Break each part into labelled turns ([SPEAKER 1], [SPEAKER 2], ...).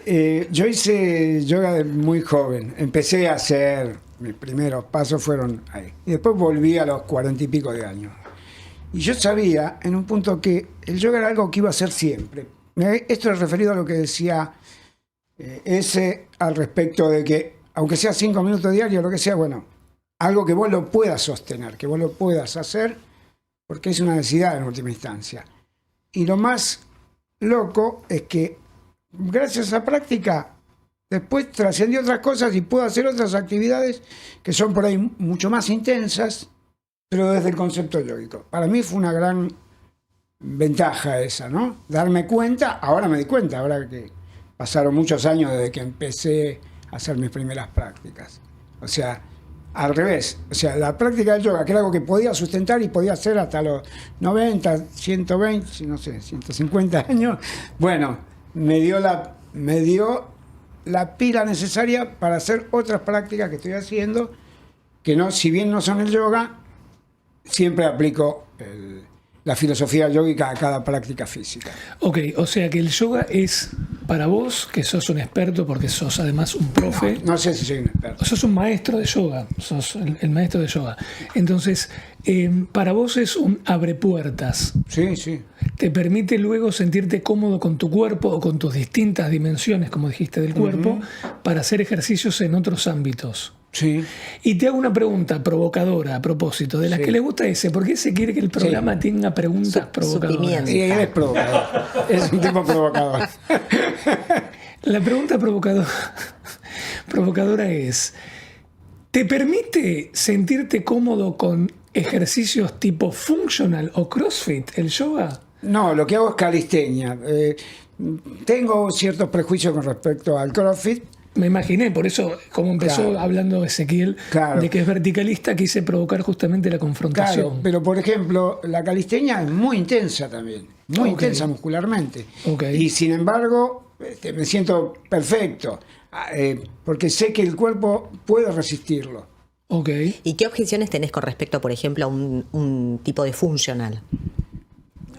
[SPEAKER 1] Yo hice yoga de muy joven. Empecé a hacer, mis primeros pasos fueron ahí. Y después volví a los 40 y pico de años. Y yo sabía en un punto que el yoga era algo que iba a hacer siempre. Esto es referido a lo que decía ese al respecto de que, aunque sea 5 minutos diarios, lo que sea, bueno, algo que vos lo puedas sostener, que vos lo puedas hacer, porque es una necesidad en última instancia. Y lo más loco es que gracias a esa práctica después trascendí otras cosas y puedo hacer otras actividades que son por ahí mucho más intensas, pero desde el concepto yógico. Para mí fue una gran ventaja esa, ¿no? Darme cuenta, ahora me di cuenta, ahora que pasaron muchos años desde que empecé a hacer mis primeras prácticas. O sea, al revés, o sea, la práctica del yoga, que era algo que podía sustentar y podía hacer hasta los 90, 120, no sé, 150 años, bueno, me dio la pila necesaria para hacer otras prácticas que estoy haciendo, que no, si bien no son el yoga, siempre aplico la filosofía yógica a cada práctica física.
[SPEAKER 2] Ok, o sea que el yoga es para vos, que sos un experto porque sos además un profe.
[SPEAKER 1] No sé si soy un experto.
[SPEAKER 2] Sos un maestro de yoga, sos el maestro de yoga. Entonces, para vos es un abre puertas.
[SPEAKER 1] Sí, sí.
[SPEAKER 2] Te permite luego sentirte cómodo con tu cuerpo o con tus distintas dimensiones, como dijiste, del cuerpo, para hacer ejercicios en otros ámbitos.
[SPEAKER 1] Sí.
[SPEAKER 2] Y te hago una pregunta provocadora a propósito, de las que le gusta ese. ¿Por qué se quiere que el programa tenga preguntas provocadoras?
[SPEAKER 1] Sí, él es provocador. Es un tipo provocador.
[SPEAKER 2] La pregunta provocadora es: ¿te permite sentirte cómodo con ejercicios tipo functional o CrossFit, el yoga?
[SPEAKER 1] No, lo que hago es calistenia. Tengo ciertos prejuicios con respecto al CrossFit.
[SPEAKER 2] Me imaginé, por eso, como empezó hablando Ezequiel, de que es verticalista, quise provocar justamente la confrontación.
[SPEAKER 1] Claro, pero por ejemplo, la calistenia es muy intensa también, muy intensa muscularmente. Y sin embargo, me siento perfecto, porque sé que el cuerpo puede resistirlo.
[SPEAKER 3] ¿Y qué objeciones tenés con respecto, por ejemplo, a un tipo de funcional?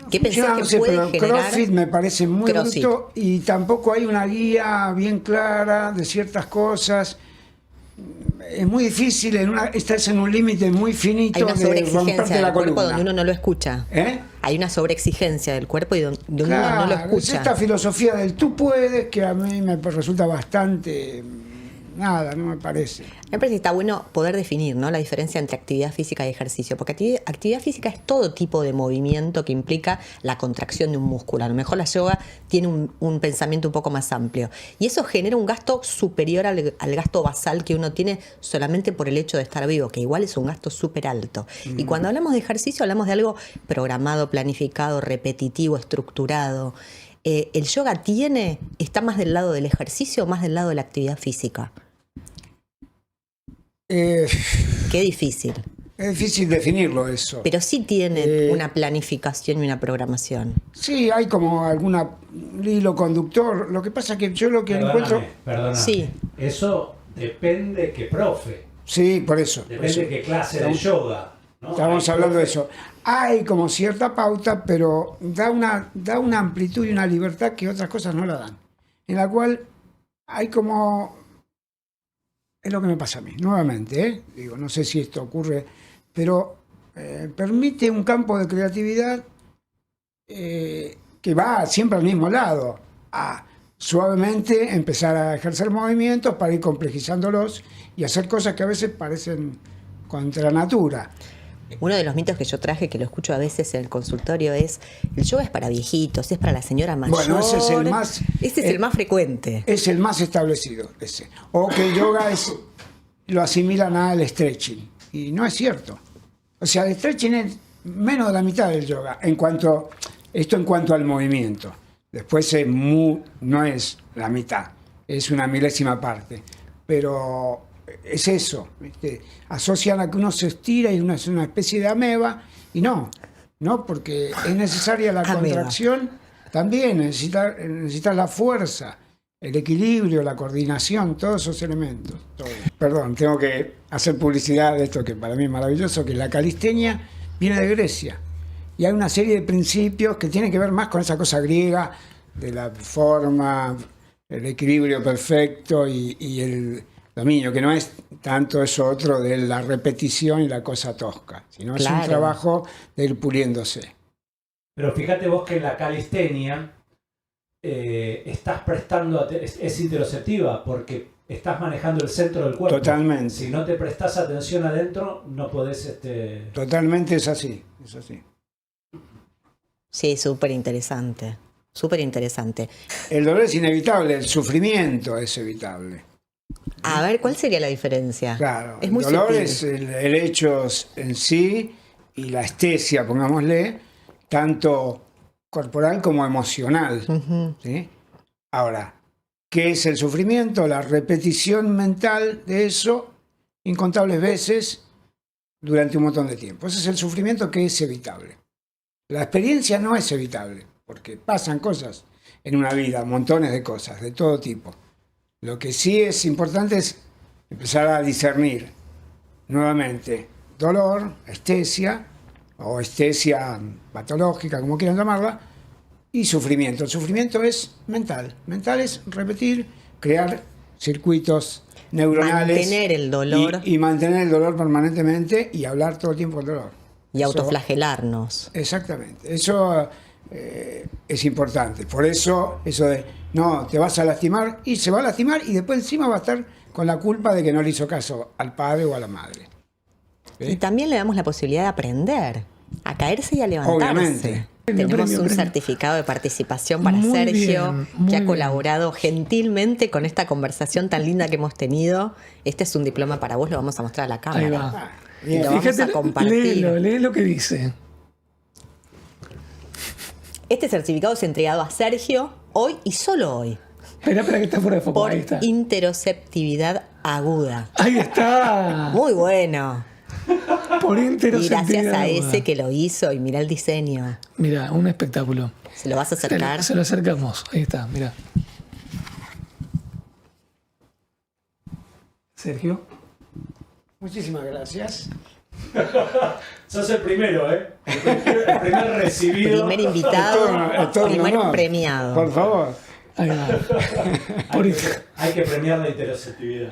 [SPEAKER 3] ¿Qué pensás que puede generar?
[SPEAKER 1] CrossFit me parece muy bruto y tampoco hay una guía bien clara de ciertas cosas. Es muy difícil, estás en un límite muy finito de romperte la columna.
[SPEAKER 3] Donde uno no lo escucha. Hay una sobreexigencia del cuerpo y donde uno no lo escucha.
[SPEAKER 1] Es esta filosofía del tú puedes, que a mí me resulta bastante... Nada, no me parece.
[SPEAKER 3] Me parece que está bueno poder definir, ¿no?, la diferencia entre actividad física y ejercicio, porque actividad física es todo tipo de movimiento que implica la contracción de un músculo. A lo mejor la yoga tiene un pensamiento un poco más amplio y eso genera un gasto superior al gasto basal que uno tiene solamente por el hecho de estar vivo, que igual es un gasto súper alto. Y cuando hablamos de ejercicio hablamos de algo programado, planificado, repetitivo, estructurado. ¿El yoga está más del lado del ejercicio o más del lado de la actividad física? Qué difícil.
[SPEAKER 1] Es difícil definirlo eso.
[SPEAKER 3] Pero sí tiene una planificación y una programación.
[SPEAKER 1] Sí, hay como alguna hilo conductor. Lo que pasa es que yo lo que encuentro...
[SPEAKER 4] Perdóname.
[SPEAKER 3] Sí.
[SPEAKER 4] Eso depende qué profe.
[SPEAKER 1] Sí, por eso.
[SPEAKER 4] Depende qué clase de yoga. ¿No?
[SPEAKER 1] Estamos hablando de eso. Hay como cierta pauta, pero da una amplitud y una libertad que otras cosas no la dan. En la cual hay como... Es lo que me pasa a mí, nuevamente, digo, no sé si esto ocurre, pero permite un campo de creatividad que va siempre al mismo lado, a suavemente empezar a ejercer movimientos para ir complejizándolos y hacer cosas que a veces parecen contra natura.
[SPEAKER 3] Uno de los mitos que yo traje, que lo escucho a veces en el consultorio, es: el yoga es para viejitos, es para la señora mayor.
[SPEAKER 1] Bueno, ese es el más
[SPEAKER 3] frecuente.
[SPEAKER 1] Es el más establecido, ese. O que el yoga lo asimilan al stretching. Y no es cierto. O sea, el stretching es menos de la mitad del yoga, en cuanto al movimiento. Después no es la mitad, es una milésima parte. Pero... es eso, ¿viste? Asocian a que uno se estira y uno es una especie de ameba, y no, porque es necesaria la contracción, también necesitas la fuerza, el equilibrio, la coordinación, todos esos elementos. Todo. Perdón, tengo que hacer publicidad de esto que para mí es maravilloso, que la calistenia viene de Grecia, y hay una serie de principios que tienen que ver más con esa cosa griega, de la forma... el equilibrio perfecto y el dominio, que no es tanto eso otro de la repetición y la cosa tosca, sino es un
[SPEAKER 3] Claro.
[SPEAKER 1] trabajo de ir puliéndose.
[SPEAKER 4] Pero fíjate vos que en la calistenia estás prestando, es interoceptiva porque estás manejando el centro del cuerpo.
[SPEAKER 1] Totalmente.
[SPEAKER 4] Si no te prestás atención adentro, no podés...
[SPEAKER 1] Totalmente es así, es así.
[SPEAKER 3] Sí, súper interesante. Súper interesante.
[SPEAKER 1] El dolor es inevitable, el sufrimiento es evitable.
[SPEAKER 3] A ver, ¿cuál sería la diferencia?
[SPEAKER 1] Claro,
[SPEAKER 3] Es
[SPEAKER 1] el
[SPEAKER 3] muy
[SPEAKER 1] dolor
[SPEAKER 3] sutil.
[SPEAKER 1] es el hecho en sí y la estesia, pongámosle, tanto corporal como emocional.
[SPEAKER 3] Ujú.
[SPEAKER 1] ¿Sí? Ahora, ¿qué es el sufrimiento? La repetición mental de eso incontables veces durante un montón de tiempo. Ese es el sufrimiento que es evitable. La experiencia no es evitable, porque pasan cosas en una vida, montones de cosas, de todo tipo. Lo que sí es importante es empezar a discernir nuevamente dolor, estesia, o estesia patológica, como quieran llamarla, y sufrimiento. El sufrimiento es mental. Mental es repetir, crear circuitos neuronales.
[SPEAKER 3] Mantener el dolor.
[SPEAKER 1] Y mantener el dolor permanentemente y hablar todo el tiempo del dolor.
[SPEAKER 3] Y
[SPEAKER 1] Eso-
[SPEAKER 3] autoflagelarnos.
[SPEAKER 1] Exactamente. Eso es importante. Por eso, eso de, no, te vas a lastimar, y se va a lastimar y después encima va a estar con la culpa de que no le hizo caso al padre o a la madre. ¿Sí?
[SPEAKER 3] Y también le damos la posibilidad de aprender, a caerse y a levantarse.
[SPEAKER 1] Obviamente.
[SPEAKER 3] Tenemos
[SPEAKER 2] Premio,
[SPEAKER 3] un
[SPEAKER 2] premio.
[SPEAKER 3] certificado de participación para
[SPEAKER 2] Muy
[SPEAKER 3] Sergio,
[SPEAKER 2] bien, muy
[SPEAKER 3] que ha
[SPEAKER 2] bien.
[SPEAKER 3] colaborado gentilmente con esta conversación tan linda que hemos tenido. Este es un diploma para vos, lo vamos a mostrar a la
[SPEAKER 2] Ahí
[SPEAKER 3] cámara.
[SPEAKER 2] va.
[SPEAKER 1] Ah,
[SPEAKER 3] Y
[SPEAKER 1] bien.
[SPEAKER 3] lo vamos a compartir.
[SPEAKER 2] Lee lo que dice.
[SPEAKER 3] Este certificado es entregado a Sergio hoy y solo hoy,
[SPEAKER 2] Espera que está fuera de foco.
[SPEAKER 3] por
[SPEAKER 2] Ahí está.
[SPEAKER 3] interoceptividad aguda.
[SPEAKER 2] Ahí está.
[SPEAKER 3] Muy bueno.
[SPEAKER 2] Por
[SPEAKER 3] Y
[SPEAKER 2] interoceptividad
[SPEAKER 3] gracias a
[SPEAKER 2] aguda.
[SPEAKER 3] ese que lo hizo, y mira el diseño.
[SPEAKER 2] Mira, un espectáculo.
[SPEAKER 3] ¿Se lo vas a acercar?
[SPEAKER 2] Se lo acercamos. Ahí está, mira. Sergio.
[SPEAKER 1] Muchísimas gracias.
[SPEAKER 4] Sos el primero, ¿eh? El primer recibido.
[SPEAKER 3] Primer invitado,
[SPEAKER 1] Es todo un
[SPEAKER 3] primer
[SPEAKER 1] honor.
[SPEAKER 3] premiado.
[SPEAKER 1] Por favor.
[SPEAKER 2] Ahí va. Por
[SPEAKER 4] Hay que premiar la interoceptividad.